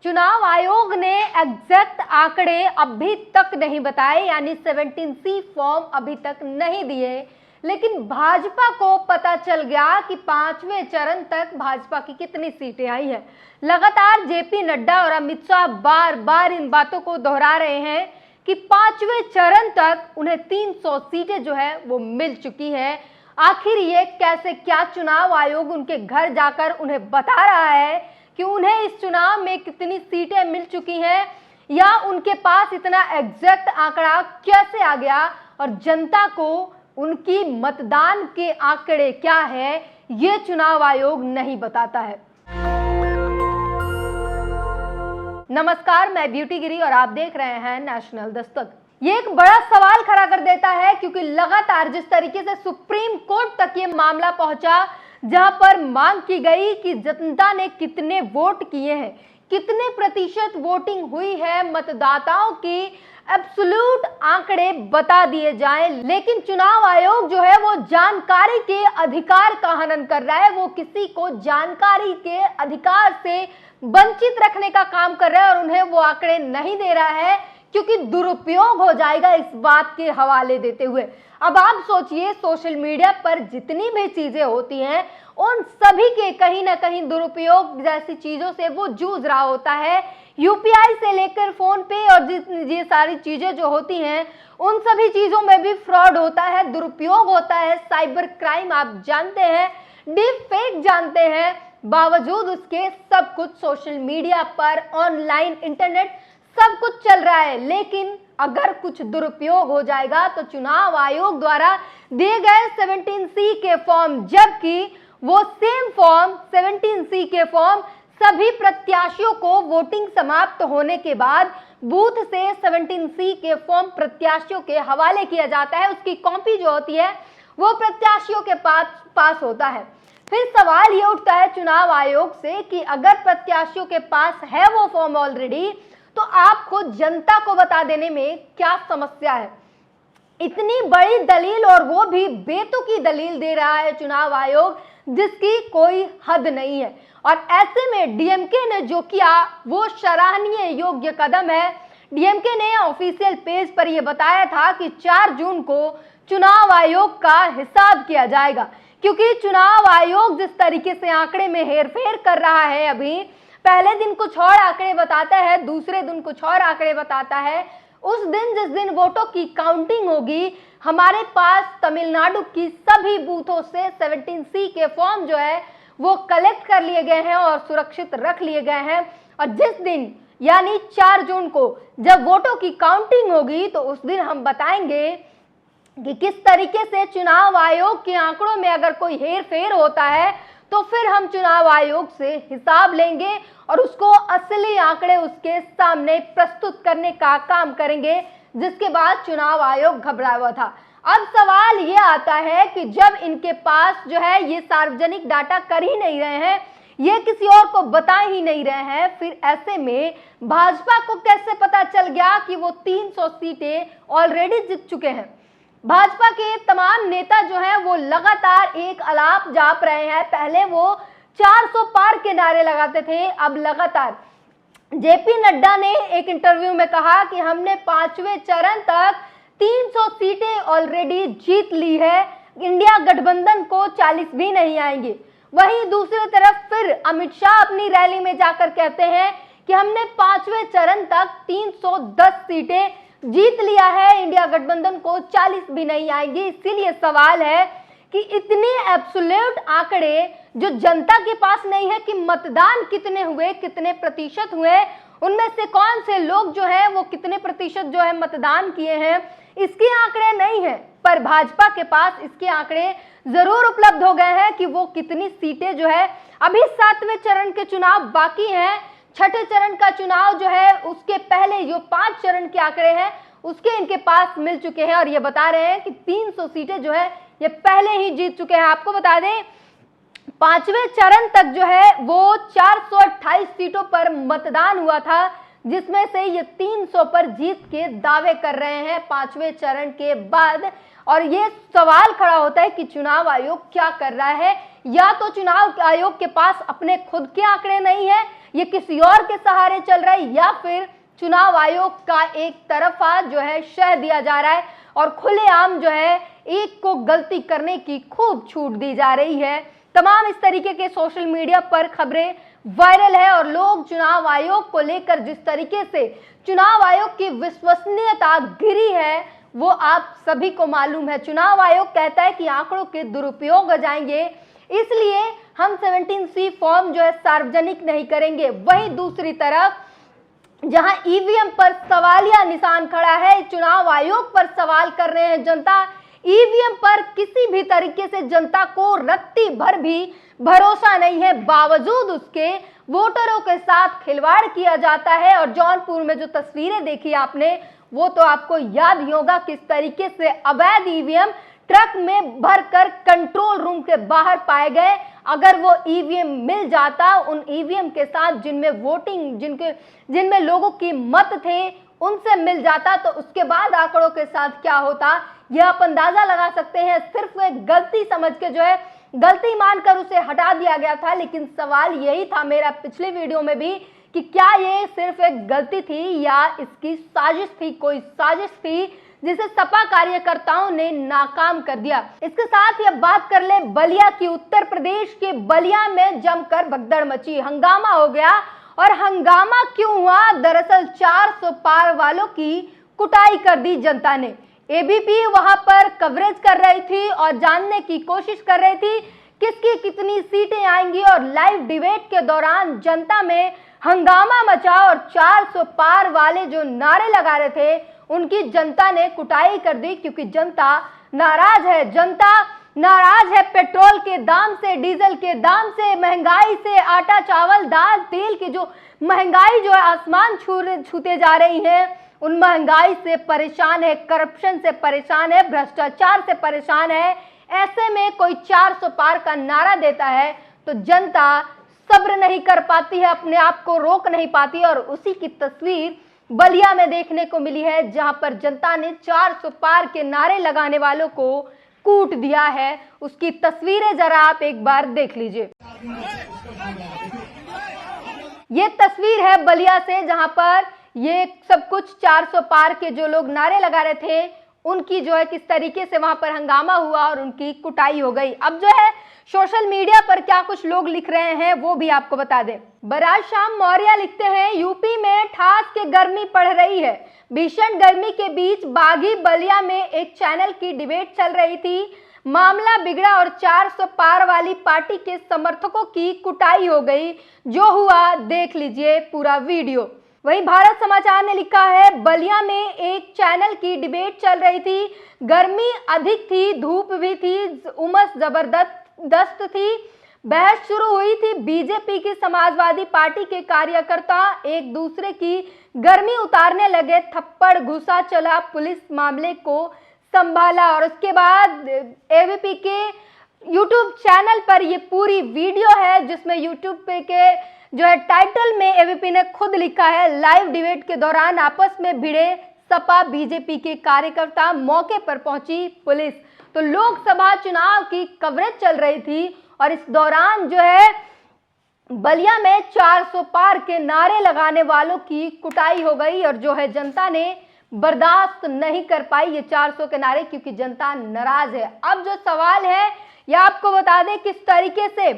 चुनाव आयोग ने एग्जैक्ट आंकड़े अभी तक नहीं बताए, यानी 17C फॉर्म अभी तक नहीं दिए, लेकिन भाजपा को पता चल गया कि 5वें चरण तक भाजपा की कितनी सीटें आई है। लगातार जेपी नड्डा और अमित शाह बार बार इन बातों को दोहरा रहे हैं कि 5वें चरण तक उन्हें 300 सीटें जो है वो मिल चुकी है। आखिर ये कैसे, क्या चुनाव आयोग उनके घर जाकर उन्हें बता रहा है कि उन्हें इस चुनाव में कितनी सीटें मिल चुकी हैं, या उनके पास इतना एग्जैक्ट आंकड़ा कैसे आ गया और जनता को उनकी मतदान के आंकड़े क्या है ये चुनाव आयोग नहीं बताता है। नमस्कार, मैं ब्यूटी गिरी और आप देख रहे हैं नेशनल दस्तक। ये एक बड़ा सवाल खड़ा कर देता है, क्योंकि लगातार जिस तरीके से सुप्रीम कोर्ट तक ये मामला पहुंचा, जहां पर मांग की गई कि जनता ने कितने वोट किए हैं, कितने प्रतिशत वोटिंग हुई है, मतदाताओं की एब्सोल्यूट आंकड़े बता दिए जाएं, लेकिन चुनाव आयोग जो है वो जानकारी के अधिकार का हनन कर रहा है। वो किसी को जानकारी के अधिकार से वंचित रखने का काम कर रहा है और उन्हें वो आंकड़े नहीं दे रहा है, क्योंकि दुरुपयोग हो जाएगा इस बात के हवाले देते हुए। अब आप सोचिए, सोशल मीडिया पर जितनी भी चीजें होती हैं उन सभी के कहीं ना कहीं दुरुपयोग जैसी चीजों से वो जूझ रहा होता है। यूपीआई से लेकर फोन पे और ये सारी चीजें जो होती हैं उन सभी चीजों में भी फ्रॉड होता है, दुरुपयोग होता है, साइबर क्राइम आप जानते हैं, डीप फेक जानते हैं। बावजूद उसके सब कुछ सोशल मीडिया पर, ऑनलाइन, इंटरनेट सब कुछ चल रहा है। लेकिन अगर कुछ दुरुपयोग हो जाएगा तो चुनाव आयोग द्वारा दिए गए 17C के फॉर्म, जबकि वो सेम फॉर्म 17C के फॉर्म सभी प्रत्याशियों को वोटिंग समाप्त होने के बाद बूथ से 17C के फॉर्म प्रत्याशियों के हवाले किया जाता है। उसकी कॉपी जो होती है वो प्रत्याशियों के पास होता है। फिर सवाल ये उठता है चुनाव आयोग से कि अगर प्रत्याशियों के पास है वो फॉर्म ऑलरेडी, तो आपको जनता को बता देने में क्या समस्या है। इतनी बड़ी दलील, और वो भी बेतुकी दलील दे रहा है चुनाव आयोग, जिसकी कोई हद नहीं है। और ऐसे में डीएमके ने जो किया वो सराहनीय योग्य कदम है। डीएमके ने ऑफिशियल पेज पर यह बताया था कि 4 जून को चुनाव आयोग का हिसाब किया जाएगा, क्योंकि चुनाव आयोग जिस तरीके से आंकड़े में हेरफेर कर रहा है, अभी पहले दिन कुछ और आंकड़े बताता है, दूसरे दिन कुछ और आंकड़े बताता है। उस दिन जिस दिन वोटों की काउंटिंग होगी, हमारे पास तमिलनाडु की सभी बूथों से 17C के फॉर्म जो है वो कलेक्ट कर लिए गए हैं और सुरक्षित रख लिए गए हैं। और जिस दिन यानी 4 जून को जब वोटों की काउंटिंग होगी, तो उस दिन हम बताएंगे कि किस तरीके से चुनाव आयोग के आंकड़ों में अगर कोई हेर फेर होता है तो फिर हम चुनाव आयोग से हिसाब लेंगे और उसको असली आंकड़े उसके सामने प्रस्तुत करने का काम करेंगे, जिसके बाद चुनाव आयोग घबराया हुआ था। अब सवाल ये आता है कि जब इनके पास जो है ये सार्वजनिक डाटा कर ही नहीं रहे हैं, ये किसी और को बता ही नहीं रहे हैं, फिर ऐसे में भाजपा को कैसे पता चल गया कि वो 300 सीटें ऑलरेडी जीत चुके हैं। भाजपा के तमाम नेता जो हैं वो लगातार एक अलाप जाप रहे हैं। पहले वो 400 पार के नारे लगाते थे, अब लगातार जेपी नड्डा ने एक इंटरव्यू में कहा कि हमने 5वें चरण तक 300 सीटें ऑलरेडी जीत ली है, इंडिया गठबंधन को 40 भी नहीं आएंगे। वहीं दूसरी तरफ फिर अमित शाह अपनी रैली में जाकर कहते हैं कि हमने 5वें चरण तक 310 सीटें जीत लिया है, इंडिया गठबंधन को 40 भी नहीं आएगी। इसीलिए सवाल है कि इतने एब्सोल्यूट आंकड़े जो जनता के पास नहीं है कि मतदान कितने हुए, कितने प्रतिशत हुए, उनमें से कौन से लोग जो है वो कितने प्रतिशत जो है मतदान किए हैं, इसके आंकड़े नहीं है। पर भाजपा के पास इसके आंकड़े जरूर उपलब्ध हो गए हैं कि वो कितनी सीटें जो है, अभी 7वें चरण के चुनाव बाकी हैं, 6ठे चरण का चुनाव जो है उसके पहले जो 5 चरण के आंकड़े हैं उसके इनके पास मिल चुके हैं, और ये बता रहे हैं कि 300 सीटें जो है ये पहले ही जीत चुके हैं। आपको बता दें 5वें चरण तक जो है वो 428 सीटों पर मतदान हुआ था, जिसमें से ये 300 पर जीत के दावे कर रहे हैं 5वें चरण के बाद। और ये सवाल खड़ा होता है कि चुनाव आयोग क्या कर रहा है, या तो चुनाव आयोग के पास अपने खुद के आंकड़े नहीं है, ये किसी और के सहारे चल रहा है, या फिर चुनाव आयोग का एक तरफा जो है शह दिया जा रहा है और खुलेआम जो है एक को गलती करने की खूब छूट दी जा रही है। तमाम इस तरीके के सोशल मीडिया पर खबरें वायरल है और लोग चुनाव आयोग को लेकर जिस तरीके से चुनाव आयोग की विश्वसनीयता गिरी है वो आप सभी को मालूम है। चुनाव आयोग कहता है कि आंकड़ों के दुरुपयोग हो जाएंगे, इसलिए हम 17C फॉर्म जो है सार्वजनिक नहीं करेंगे। वहीं दूसरी तरफ जहां ईवीएम पर सवालिया निशान खड़ा है, चुनाव आयोग पर सवाल कर रहे हैं जनता, ईवीएम पर किसी भी तरीके से जनता को रत्ती भर भी भरोसा नहीं है, बावजूद उसके वोटरों के साथ खिलवाड़ किया जाता है। और जौनपुर में जो तस्वीरें देखी आपने वो तो आपको याद ही होगा किस तरीके से अवैध ईवीएम ट्रक में भरकर कंट्रोल रूम के बाहर पाए गए। अगर वो ईवीएम मिल जाता उन ईवीएम के साथ जिनमें वोटिंग जिनमें लोगों की मत थे उनसे मिल जाता तो उसके बाद आंकड़ों के साथ क्या होता यह आप अंदाजा लगा सकते हैं। सिर्फ एक गलती समझ के जो है गलती मानकर उसे हटा दिया गया था, लेकिन सवाल यही था मेरा पिछले वीडियो में भी कि क्या ये सिर्फ एक गलती थी या इसकी साजिश थी, कोई साजिश थी जिसे सपा कार्यकर्ताओं ने नाकाम कर दिया। इसके साथ ही अब बात कर ले बलिया की। उत्तर प्रदेश के बलिया में जमकर भगदड़ मची, हंगामा हो गया। और हंगामा क्यों हुआ? दरअसल 400 पार वालों की कुटाई कर दी जनता ने। एबीपी वहां पर कवरेज कर रही थी और जानने की कोशिश कर रही थी किसकी कितनी सीटें आएंगी, और लाइव डिबेट के दौरान जनता में हंगामा मचा और 400 पार वाले जो नारे लगा रहे थे उनकी जनता ने कुटाई कर दी, क्योंकि जनता नाराज है। जनता नाराज है पेट्रोल के दाम से, डीजल के दाम से, महंगाई से, आटा चावल दाल तेल की जो महंगाई जो है आसमान छूते जा रही है, उन महंगाई से परेशान है, करप्शन से परेशान है, भ्रष्टाचार से परेशान है। ऐसे में कोई 400 पार का नारा देता है तो जनता सब्र नहीं कर पाती है, अपने आप को रोक नहीं पाती। और उसी की तस्वीर बलिया में देखने को मिली है, जहां पर जनता ने 400 पार के नारे लगाने वालों को कूट दिया है। उसकी तस्वीरें जरा आप एक बार देख लीजिए। ये तस्वीर है बलिया से, जहां पर ये सब कुछ 400 पार के जो लोग नारे लगा रहे थे उनकी जो है किस तरीके से वहां पर हंगामा हुआ और उनकी कुटाई हो गई। अब जो है सोशल मीडिया पर क्या कुछ लोग लिख रहे हैं वो भी आपको बता दें। बराज श्याम मौर्य लिखते हैं, यूपी में ठास के गर्मी पड़ रही है। भीषण गर्मी के बीच बागी बलिया में एक चैनल की डिबेट चल रही थी। मामला बिगड़ा और 400 पार वाली पार्टी के समर्थकों की कुटाई हो गई। जो हुआ देख लीजिए पूरा वीडियो। वहीं भारत समाचार ने लिखा है, बलिया में एक चैनल की डिबेट चल रही थी। गर्मी अधिक थी, धूप भी थी, उमस जबरदस्त थी। बहस शुरू हुई थी। बीजेपी की समाजवादी पार्टी के कार्यकर्ता एक दूसरे की गर्मी उतारने लगे, थप्पड़ घुसा चला, पुलिस मामले को संभाला। और उसके बाद एबीपी के यूट्यूब चैनल पर ये पूरी वीडियो है, जिसमें यूट्यूब पे के जो है टाइटल में एबीपी ने खुद लिखा है, लाइव डिबेट के दौरान आपस में भिड़े सपा बीजेपी के कार्यकर्ता, मौके पर पहुंची पुलिस। तो लोकसभा चुनाव की कवरेज चल रही थी और इस दौरान जो है बलिया में 400 पार के नारे लगाने वालों की कुटाई हो गई और जो है जनता ने बर्दाश्त नहीं कर पाई ये 400 के नारे, क्योंकि जनता नाराज है। अब जो सवाल है ये आपको बता दें किस तरीके से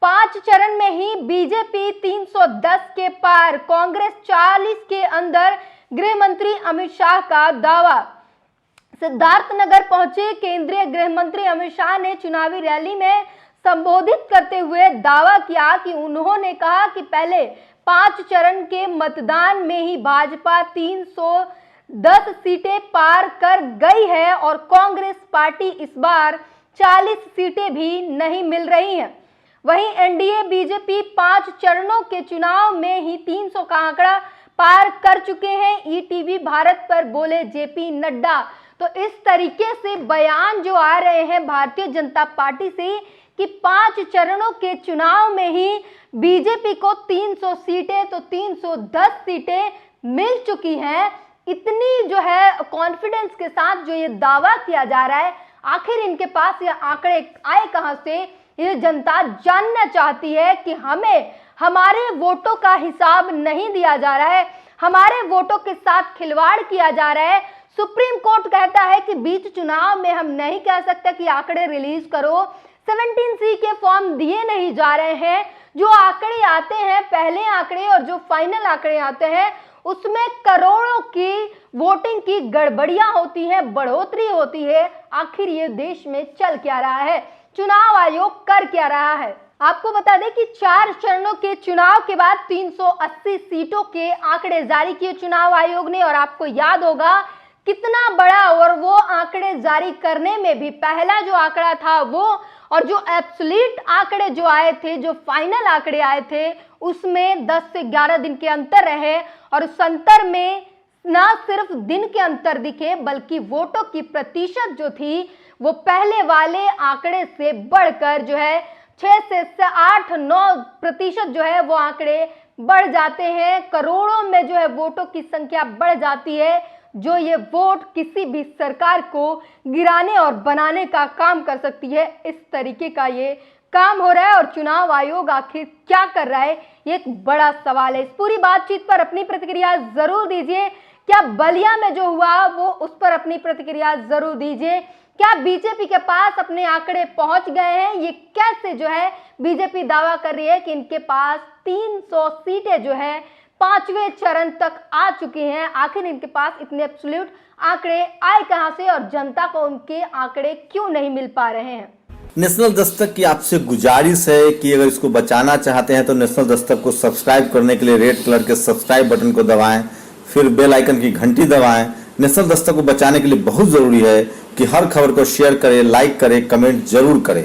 5 चरण में ही बीजेपी 310 के पार, कांग्रेस 40 के अंदर। गृह मंत्री अमित शाह का दावा। सिद्धार्थनगर पहुंचे केंद्रीय गृह मंत्री अमित शाह ने चुनावी रैली में संबोधित करते हुए दावा किया कि उन्होंने कहा कि पहले 5 चरण के मतदान में ही भाजपा 310 सीटें पार कर गई है और कांग्रेस पार्टी इस बार 40 सीटें भी नहीं मिल रही हैं। वहीं एनडीए बीजेपी 5 चरणों के चुनाव में ही 300 का आंकड़ा पार कर चुके हैं। ईटीवी भारत पर बोले जेपी नड्डा। तो इस तरीके से बयान जो आ रहे हैं भारतीय जनता पार्टी से कि 5 चरणों के चुनाव में ही बीजेपी को 300 सीटें तो 310 सीटें मिल चुकी हैं। इतनी जो है कॉन्फिडेंस के साथ जो ये दावा किया जा रहा है, आखिर इनके पास ये आंकड़े आए कहां से? ये जनता जानना चाहती है कि हमें हमारे वोटों का हिसाब नहीं दिया जा रहा है, हमारे वोटों के साथ खिलवाड़ किया जा रहा है। सुप्रीम कोर्ट कहता है कि बीच चुनाव में हम नहीं कह सकते कि आंकड़े रिलीज करो, 17C के फॉर्म दिए नहीं जा रहे हैं। जो आंकड़े आते हैं, पहले आंकड़े और जो फाइनल आंकड़े आते हैं, उसमें करोड़ों की वोटिंग की गड़बड़ियां होती हैं, बढ़ोतरी होती है। आखिर ये देश में चल क्या रहा है, चुनाव आयोग कर क्या रहा है? आपको बता दें कि 4 चरणों के चुनाव के बाद 380 सीटों के आंकड़े जारी किए चुनाव आयोग ने। और आपको याद होगा कितना बड़ा, और वो आंकड़े जारी करने में भी पहला जो आंकड़ा था वो, और जो एब्सोल्यूट आंकड़े जो आए थे, जो फाइनल आंकड़े आए थे, उसमें 10 से 11 दिन के अंतर रहे। और उस अंतर में ना सिर्फ दिन के अंतर दिखे, बल्कि वोटों की प्रतिशत जो थी वो पहले वाले आंकड़े से बढ़कर जो है 6 से 8-9% जो है वो आंकड़े बढ़ जाते हैं। करोड़ों में जो है वोटों की संख्या बढ़ जाती है, जो ये वोट किसी भी सरकार को गिराने और बनाने का काम कर सकती है। इस तरीके का ये काम हो रहा है और चुनाव आयोग आखिर क्या कर रहा है, ये एक बड़ा सवाल है। इस पूरी बातचीत पर अपनी प्रतिक्रिया जरूर दीजिए। क्या बलिया में जो हुआ वो उस पर अपनी प्रतिक्रिया जरूर दीजिए। क्या बीजेपी के पास अपने आंकड़े पहुंच गए हैं? ये कैसे जो है बीजेपी दावा कर रही है कि इनके पास 300 सीटें जो है 5वें चरण तक आ चुकी हैं। आखिर इनके पास इतने एब्सोल्यूट आंकड़े आए कहां से और जनता को उनके आंकड़े क्यों नहीं मिल पा रहे हैं? नेशनल दस्तक की आपसे गुजारिश है कि अगर इसको बचाना चाहते हैं तो नेशनल दस्तक को सब्सक्राइब करने के लिए रेड कलर के सब्सक्राइब बटन को दबाएं, फिर बेल आइकन की घंटी दबाएं। नेशनल दस्तक को बचाने के लिए बहुत जरूरी है कि हर खबर को शेयर करें, लाइक करें, कमेंट जरूर करें।